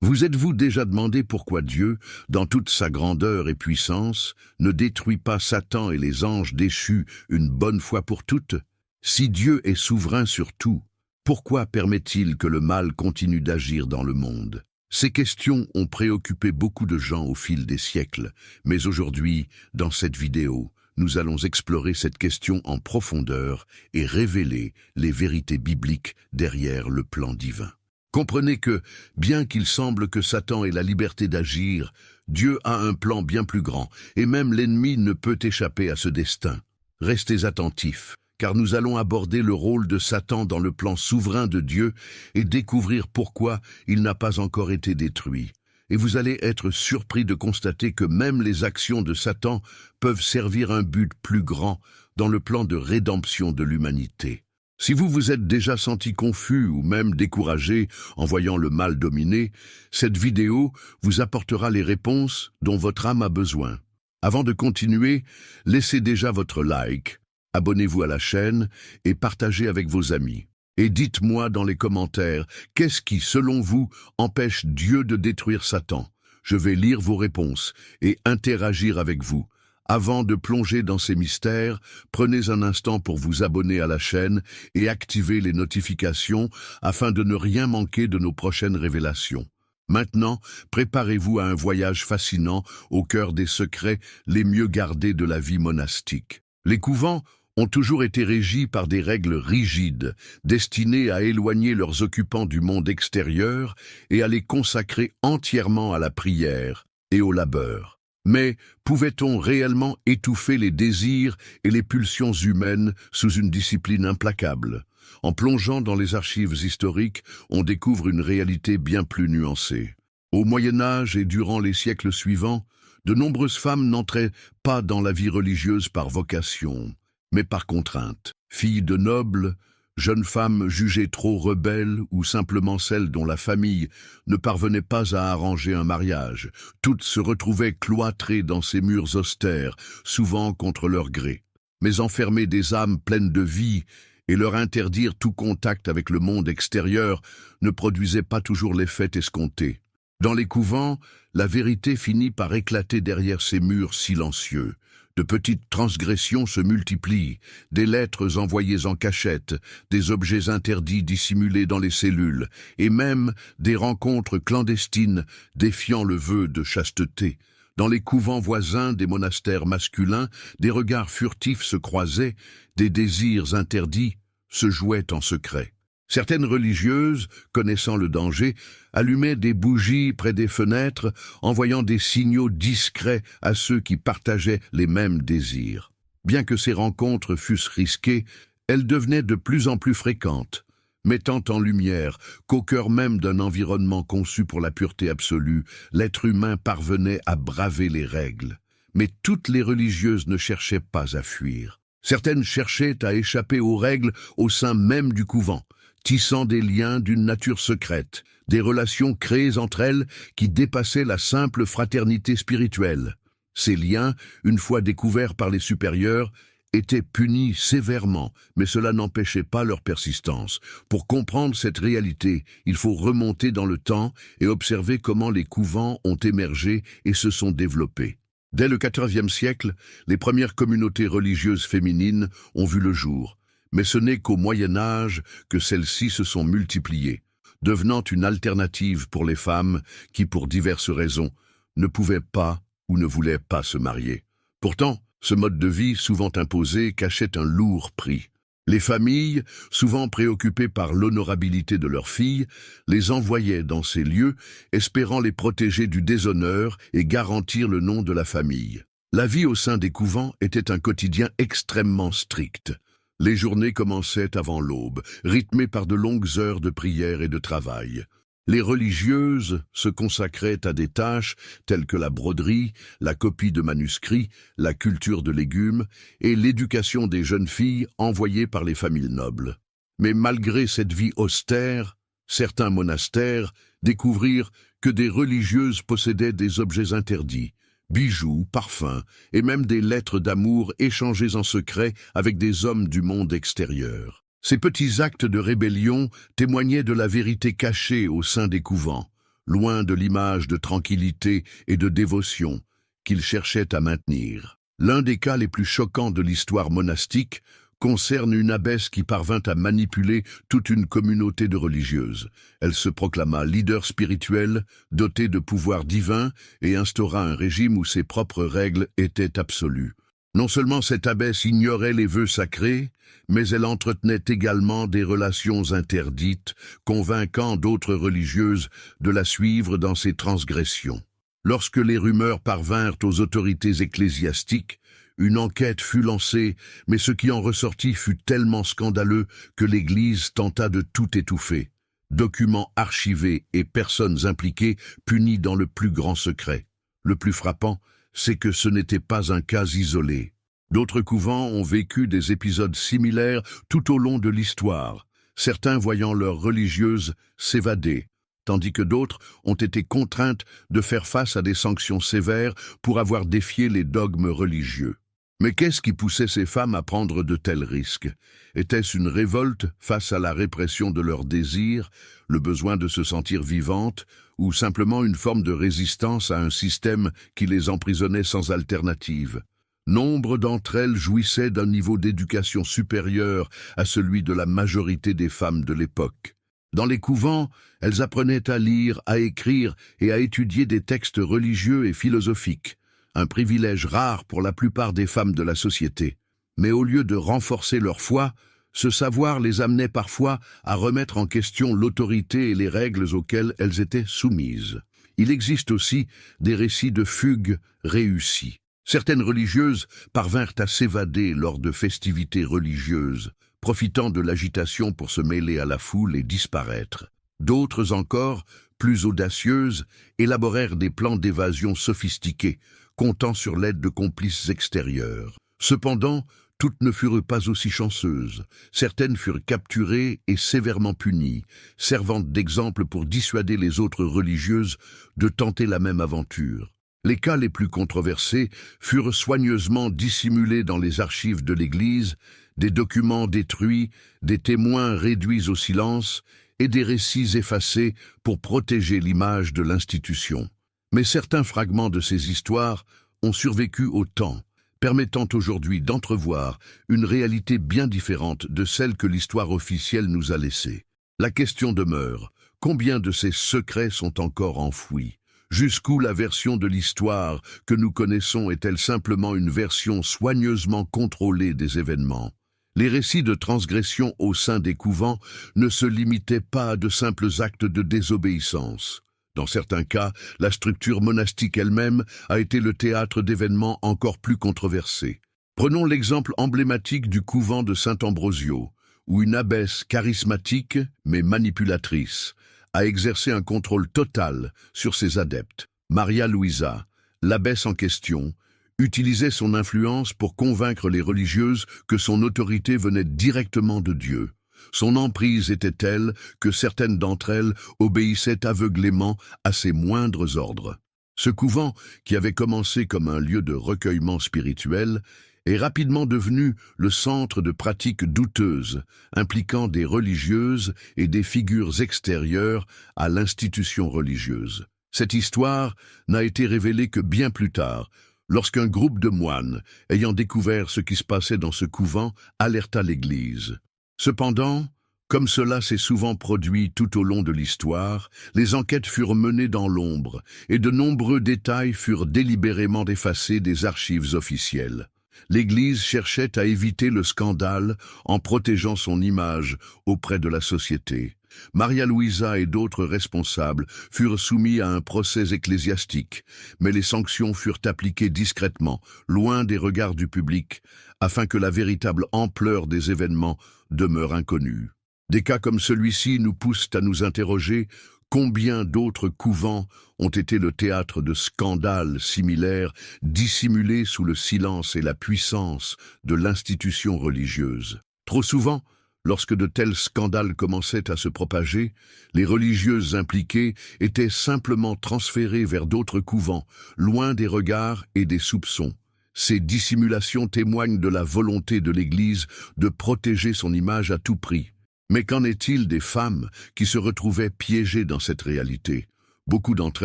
Vous êtes-vous déjà demandé pourquoi Dieu, dans toute sa grandeur et puissance, ne détruit pas Satan et les anges déchus une bonne fois pour toutes? Si Dieu est souverain sur tout, pourquoi permet-il que le mal continue d'agir dans le monde? Ces questions ont préoccupé beaucoup de gens au fil des siècles, mais aujourd'hui, dans cette vidéo, nous allons explorer cette question en profondeur et révéler les vérités bibliques derrière le plan divin. Comprenez que, bien qu'il semble que Satan ait la liberté d'agir, Dieu a un plan bien plus grand, et même l'ennemi ne peut échapper à ce destin. Restez attentifs, car nous allons aborder le rôle de Satan dans le plan souverain de Dieu et découvrir pourquoi il n'a pas encore été détruit. Et vous allez être surpris de constater que même les actions de Satan peuvent servir un but plus grand dans le plan de rédemption de l'humanité. Si vous vous êtes déjà senti confus ou même découragé en voyant le mal dominer, cette vidéo vous apportera les réponses dont votre âme a besoin. Avant de continuer, laissez déjà votre like, abonnez-vous à la chaîne et partagez avec vos amis. Et dites-moi dans les commentaires, qu'est-ce qui, selon vous, empêche Dieu de détruire Satan? Je vais lire vos réponses et interagir avec vous. Avant de plonger dans ces mystères, prenez un instant pour vous abonner à la chaîne et activer les notifications afin de ne rien manquer de nos prochaines révélations. Maintenant, préparez-vous à un voyage fascinant au cœur des secrets les mieux gardés de la vie monastique. Les couvents ont toujours été régis par des règles rigides, destinées à éloigner leurs occupants du monde extérieur et à les consacrer entièrement à la prière et au labeur. Mais pouvait-on réellement étouffer les désirs et les pulsions humaines sous une discipline implacable? En plongeant dans les archives historiques, on découvre une réalité bien plus nuancée. Au Moyen-Âge et durant les siècles suivants, de nombreuses femmes n'entraient pas dans la vie religieuse par vocation, mais par contrainte. Filles de nobles, jeunes femmes jugées trop rebelles ou simplement celles dont la famille ne parvenait pas à arranger un mariage, toutes se retrouvaient cloîtrées dans ces murs austères, souvent contre leur gré. Mais enfermer des âmes pleines de vie et leur interdire tout contact avec le monde extérieur ne produisait pas toujours l'effet escompté. Dans les couvents, la vérité finit par éclater derrière ces murs silencieux. De petites transgressions se multiplient, des lettres envoyées en cachette, des objets interdits dissimulés dans les cellules, et même des rencontres clandestines défiant le vœu de chasteté. Dans les couvents voisins des monastères masculins, des regards furtifs se croisaient, des désirs interdits se jouaient en secret. Certaines religieuses, connaissant le danger, allumaient des bougies près des fenêtres, envoyant des signaux discrets à ceux qui partageaient les mêmes désirs. Bien que ces rencontres fussent risquées, elles devenaient de plus en plus fréquentes, mettant en lumière qu'au cœur même d'un environnement conçu pour la pureté absolue, l'être humain parvenait à braver les règles. Mais toutes les religieuses ne cherchaient pas à fuir. Certaines cherchaient à échapper aux règles au sein même du couvent, tissant des liens d'une nature secrète, des relations créées entre elles qui dépassaient la simple fraternité spirituelle. Ces liens, une fois découverts par les supérieurs, étaient punis sévèrement, mais cela n'empêchait pas leur persistance. Pour comprendre cette réalité, il faut remonter dans le temps et observer comment les couvents ont émergé et se sont développés. Dès le XIVe siècle, les premières communautés religieuses féminines ont vu le jour. Mais ce n'est qu'au Moyen Âge que celles-ci se sont multipliées, devenant une alternative pour les femmes qui, pour diverses raisons, ne pouvaient pas ou ne voulaient pas se marier. Pourtant, ce mode de vie souvent imposé cachait un lourd prix. Les familles, souvent préoccupées par l'honorabilité de leurs filles, les envoyaient dans ces lieux, espérant les protéger du déshonneur et garantir le nom de la famille. La vie au sein des couvents était un quotidien extrêmement strict. Les journées commençaient avant l'aube, rythmées par de longues heures de prière et de travail. Les religieuses se consacraient à des tâches telles que la broderie, la copie de manuscrits, la culture de légumes et l'éducation des jeunes filles envoyées par les familles nobles. Mais malgré cette vie austère, certains monastères découvrirent que des religieuses possédaient des objets interdits, bijoux, parfums et même des lettres d'amour échangées en secret avec des hommes du monde extérieur. Ces petits actes de rébellion témoignaient de la vérité cachée au sein des couvents. loin de l'image de tranquillité et de dévotion qu'ils cherchaient à maintenir. L'un des cas les plus choquants de l'histoire monastique concerne une abbesse qui parvint à manipuler toute une communauté de religieuses. Elle se proclama leader spirituel, dotée de pouvoirs divins, et instaura un régime où ses propres règles étaient absolues. Non seulement cette abbesse ignorait les vœux sacrés, mais elle entretenait également des relations interdites, convainquant d'autres religieuses de la suivre dans ses transgressions. Lorsque les rumeurs parvinrent aux autorités ecclésiastiques, une enquête fut lancée, mais ce qui en ressortit fut tellement scandaleux que l'Église tenta de tout étouffer. Documents archivés et personnes impliquées punis dans le plus grand secret. Le plus frappant, c'est que ce n'était pas un cas isolé. D'autres couvents ont vécu des épisodes similaires tout au long de l'histoire, certains voyant leurs religieuses s'évader, tandis que d'autres ont été contraintes de faire face à des sanctions sévères pour avoir défié les dogmes religieux. Mais qu'est-ce qui poussait ces femmes à prendre de tels risques? Était-ce une révolte face à la répression de leurs désirs, le besoin de se sentir vivantes, ou simplement une forme de résistance à un système qui les emprisonnait sans alternative? Nombre d'entre elles jouissaient d'un niveau d'éducation supérieur à celui de la majorité des femmes de l'époque. Dans les couvents, elles apprenaient à lire, à écrire et à étudier des textes religieux et philosophiques, un privilège rare pour la plupart des femmes de la société. Mais au lieu de renforcer leur foi, ce savoir les amenait parfois à remettre en question l'autorité et les règles auxquelles elles étaient soumises. Il existe aussi des récits de fugues réussies. Certaines religieuses parvinrent à s'évader lors de festivités religieuses, profitant de l'agitation pour se mêler à la foule et disparaître. D'autres encore, plus audacieuses, élaborèrent des plans d'évasion sophistiqués, comptant sur l'aide de complices extérieurs. Cependant, toutes ne furent pas aussi chanceuses. Certaines furent capturées et sévèrement punies, servant d'exemple pour dissuader les autres religieuses de tenter la même aventure. Les cas les plus controversés furent soigneusement dissimulés dans les archives de l'Église, des documents détruits, des témoins réduits au silence et des récits effacés pour protéger l'image de l'institution. Mais certains fragments de ces histoires ont survécu au temps, permettant aujourd'hui d'entrevoir une réalité bien différente de celle que l'histoire officielle nous a laissée. La question demeure, combien de ces secrets sont encore enfouis? Jusqu'où la version de l'histoire que nous connaissons est-elle simplement une version soigneusement contrôlée des événements? Les récits de transgression au sein des couvents ne se limitaient pas à de simples actes de désobéissance. Dans certains cas, la structure monastique elle-même a été le théâtre d'événements encore plus controversés. Prenons l'exemple emblématique du couvent de Saint-Ambrosio, où une abbesse charismatique mais manipulatrice a exercé un contrôle total sur ses adeptes. Maria Luisa, l'abbesse en question, utilisait son influence pour convaincre les religieuses que son autorité venait directement de Dieu. Son emprise était telle que certaines d'entre elles obéissaient aveuglément à ses moindres ordres. Ce couvent, qui avait commencé comme un lieu de recueillement spirituel, est rapidement devenu le centre de pratiques douteuses, impliquant des religieuses et des figures extérieures à l'institution religieuse. Cette histoire n'a été révélée que bien plus tard, lorsqu'un groupe de moines, ayant découvert ce qui se passait dans ce couvent, alerta l'Église. Cependant, comme cela s'est souvent produit tout au long de l'histoire, les enquêtes furent menées dans l'ombre et de nombreux détails furent délibérément effacés des archives officielles. L'Église cherchait à éviter le scandale en protégeant son image auprès de la société. Maria Luisa et d'autres responsables furent soumis à un procès ecclésiastique, mais les sanctions furent appliquées discrètement, loin des regards du public, afin que la véritable ampleur des événements demeure inconnue. Des cas comme celui-ci nous poussent à nous interroger combien d'autres couvents ont été le théâtre de scandales similaires, dissimulés sous le silence et la puissance de l'institution religieuse. Trop souvent, lorsque de tels scandales commençaient à se propager, les religieuses impliquées étaient simplement transférées vers d'autres couvents, loin des regards et des soupçons. Ces dissimulations témoignent de la volonté de l'Église de protéger son image à tout prix. Mais qu'en est-il des femmes qui se retrouvaient piégées dans cette réalité? Beaucoup d'entre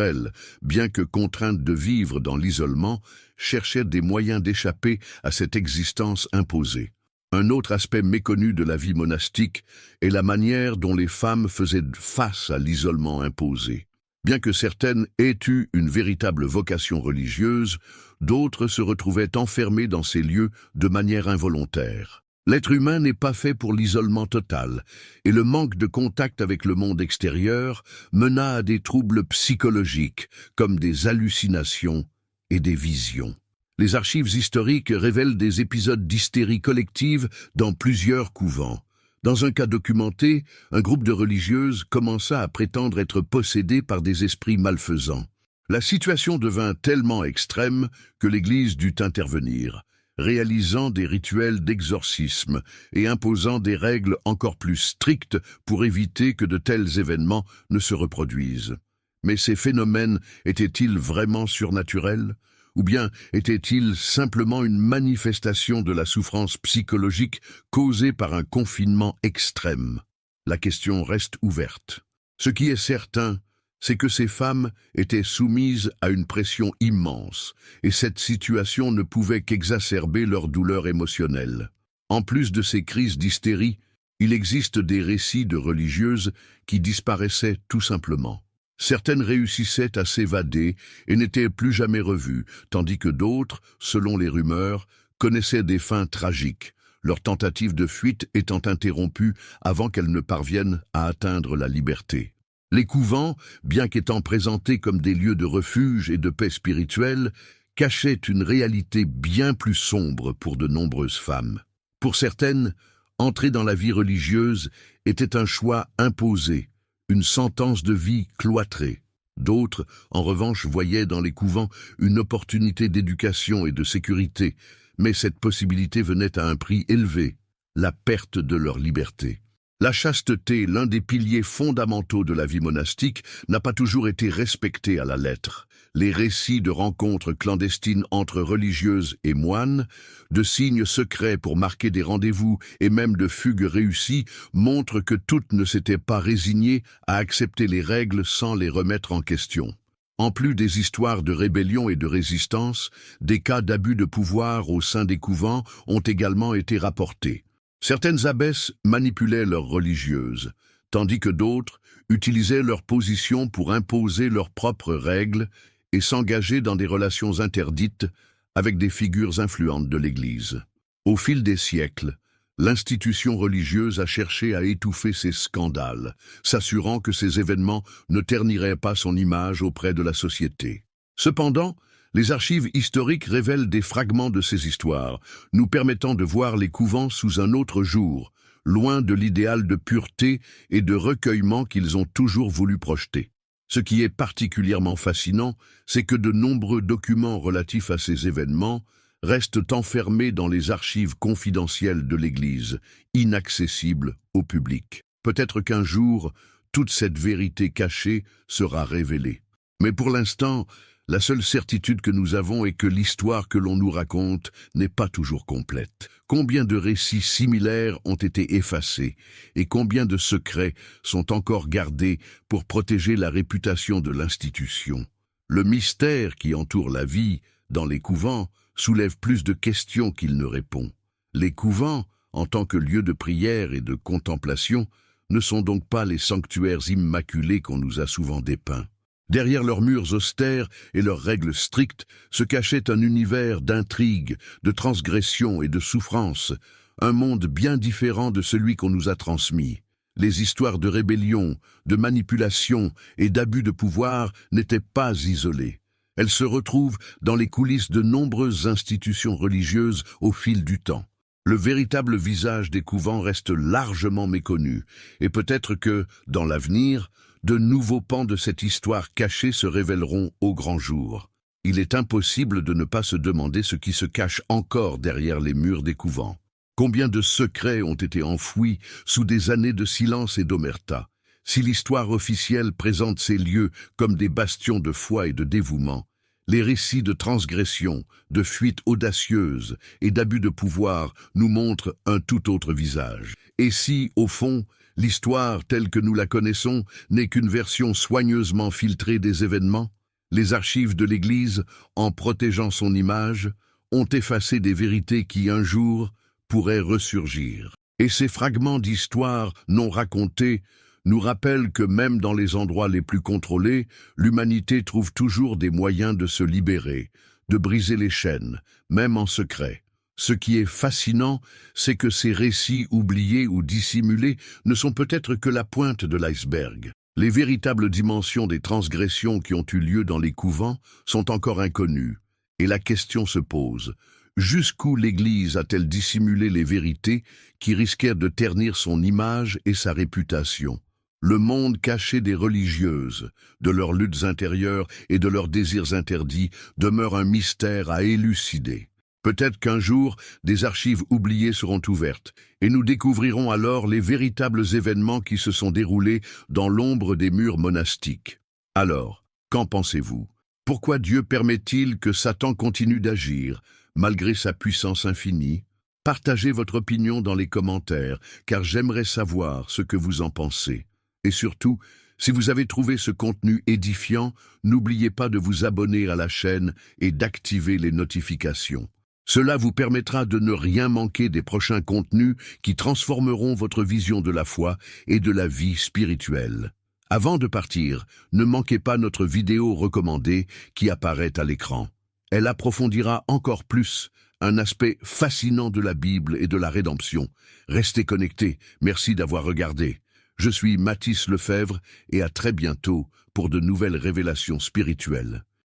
elles, bien que contraintes de vivre dans l'isolement, cherchaient des moyens d'échapper à cette existence imposée. Un autre aspect méconnu de la vie monastique est la manière dont les femmes faisaient face à l'isolement imposé. Bien que certaines aient eu une véritable vocation religieuse, d'autres se retrouvaient enfermées dans ces lieux de manière involontaire. L'être humain n'est pas fait pour l'isolement total, et le manque de contact avec le monde extérieur mena à des troubles psychologiques, comme des hallucinations et des visions. Les archives historiques révèlent des épisodes d'hystérie collective dans plusieurs couvents. Dans un cas documenté, un groupe de religieuses commença à prétendre être possédé par des esprits malfaisants. La situation devint tellement extrême que l'Église dut intervenir, réalisant des rituels d'exorcisme et imposant des règles encore plus strictes pour éviter que de tels événements ne se reproduisent. Mais ces phénomènes étaient-ils vraiment surnaturels ? Ou bien était-il simplement une manifestation de la souffrance psychologique causée par un confinement extrême? La question reste ouverte. Ce qui est certain, c'est que ces femmes étaient soumises à une pression immense, et cette situation ne pouvait qu'exacerber leur douleur émotionnelle. En plus de ces crises d'hystérie, il existe des récits de religieuses qui disparaissaient tout simplement. Certaines réussissaient à s'évader et n'étaient plus jamais revues, tandis que d'autres, selon les rumeurs, connaissaient des fins tragiques, leur tentative de fuite étant interrompue avant qu'elles ne parviennent à atteindre la liberté. Les couvents, bien qu'étant présentés comme des lieux de refuge et de paix spirituelle, cachaient une réalité bien plus sombre pour de nombreuses femmes. Pour certaines, entrer dans la vie religieuse était un choix imposé, une sentence de vie cloîtrée. D'autres, en revanche, voyaient dans les couvents une opportunité d'éducation et de sécurité, mais cette possibilité venait à un prix élevé, la perte de leur liberté. La chasteté, l'un des piliers fondamentaux de la vie monastique, n'a pas toujours été respectée à la lettre. Les récits de rencontres clandestines entre religieuses et moines, de signes secrets pour marquer des rendez-vous et même de fugues réussies montrent que toutes ne s'étaient pas résignées à accepter les règles sans les remettre en question. En plus des histoires de rébellion et de résistance, des cas d'abus de pouvoir au sein des couvents ont également été rapportés. Certaines abbesses manipulaient leurs religieuses, tandis que d'autres utilisaient leur position pour imposer leurs propres règles et s'engager dans des relations interdites avec des figures influentes de l'Église. Au fil des siècles, l'institution religieuse a cherché à étouffer ces scandales, s'assurant que ces événements ne terniraient pas son image auprès de la société. Cependant, les archives historiques révèlent des fragments de ces histoires, nous permettant de voir les couvents sous un autre jour, loin de l'idéal de pureté et de recueillement qu'ils ont toujours voulu projeter. Ce qui est particulièrement fascinant, c'est que de nombreux documents relatifs à ces événements restent enfermés dans les archives confidentielles de l'Église, inaccessibles au public. Peut-être qu'un jour, toute cette vérité cachée sera révélée. Mais pour l'instant, la seule certitude que nous avons est que l'histoire que l'on nous raconte n'est pas toujours complète. Combien de récits similaires ont été effacés et combien de secrets sont encore gardés pour protéger la réputation de l'institution. Le mystère qui entoure la vie dans les couvents soulève plus de questions qu'il ne répond. Les couvents, en tant que lieu de prière et de contemplation, ne sont donc pas les sanctuaires immaculés qu'on nous a souvent dépeints. Derrière leurs murs austères et leurs règles strictes se cachait un univers d'intrigues, de transgressions et de souffrances, un monde bien différent de celui qu'on nous a transmis. Les histoires de rébellion, de manipulation et d'abus de pouvoir n'étaient pas isolées. Elles se retrouvent dans les coulisses de nombreuses institutions religieuses au fil du temps. Le véritable visage des couvents reste largement méconnu, et peut-être que, dans l'avenir, de nouveaux pans de cette histoire cachée se révéleront au grand jour. Il est impossible de ne pas se demander ce qui se cache encore derrière les murs des couvents. Combien de secrets ont été enfouis sous des années de silence et d'omerta? Si l'histoire officielle présente ces lieux comme des bastions de foi et de dévouement, Les récits de transgression, de fuites audacieuses et d'abus de pouvoir nous montrent un tout autre visage. Et si, au fond, l'histoire telle que nous la connaissons n'est qu'une version soigneusement filtrée des événements, les archives de l'Église, en protégeant son image, ont effacé des vérités qui, un jour, pourraient ressurgir. Et ces fragments d'histoire non racontés nous rappellent que même dans les endroits les plus contrôlés, l'humanité trouve toujours des moyens de se libérer, de briser les chaînes, même en secret. Ce qui est fascinant, c'est que ces récits oubliés ou dissimulés ne sont peut-être que la pointe de l'iceberg. Les véritables dimensions des transgressions qui ont eu lieu dans les couvents sont encore inconnues. Et la question se pose, jusqu'où l'Église a-t-elle dissimulé les vérités qui risquèrent de ternir son image et sa réputation? Le monde caché des religieuses, de leurs luttes intérieures et de leurs désirs interdits demeure un mystère à élucider. Peut-être qu'un jour, des archives oubliées seront ouvertes, et nous découvrirons alors les véritables événements qui se sont déroulés dans l'ombre des murs monastiques. Alors, qu'en pensez-vous? Pourquoi Dieu permet-il que Satan continue d'agir, malgré sa puissance infinie? Partagez votre opinion dans les commentaires, car j'aimerais savoir ce que vous en pensez. Et surtout, si vous avez trouvé ce contenu édifiant, n'oubliez pas de vous abonner à la chaîne et d'activer les notifications. Cela vous permettra de ne rien manquer des prochains contenus qui transformeront votre vision de la foi et de la vie spirituelle. Avant de partir, ne manquez pas notre vidéo recommandée qui apparaît à l'écran. Elle approfondira encore plus un aspect fascinant de la Bible et de la rédemption. Restez connectés, merci d'avoir regardé. Je suis Mathis Lefebvre et à très bientôt pour de nouvelles révélations spirituelles.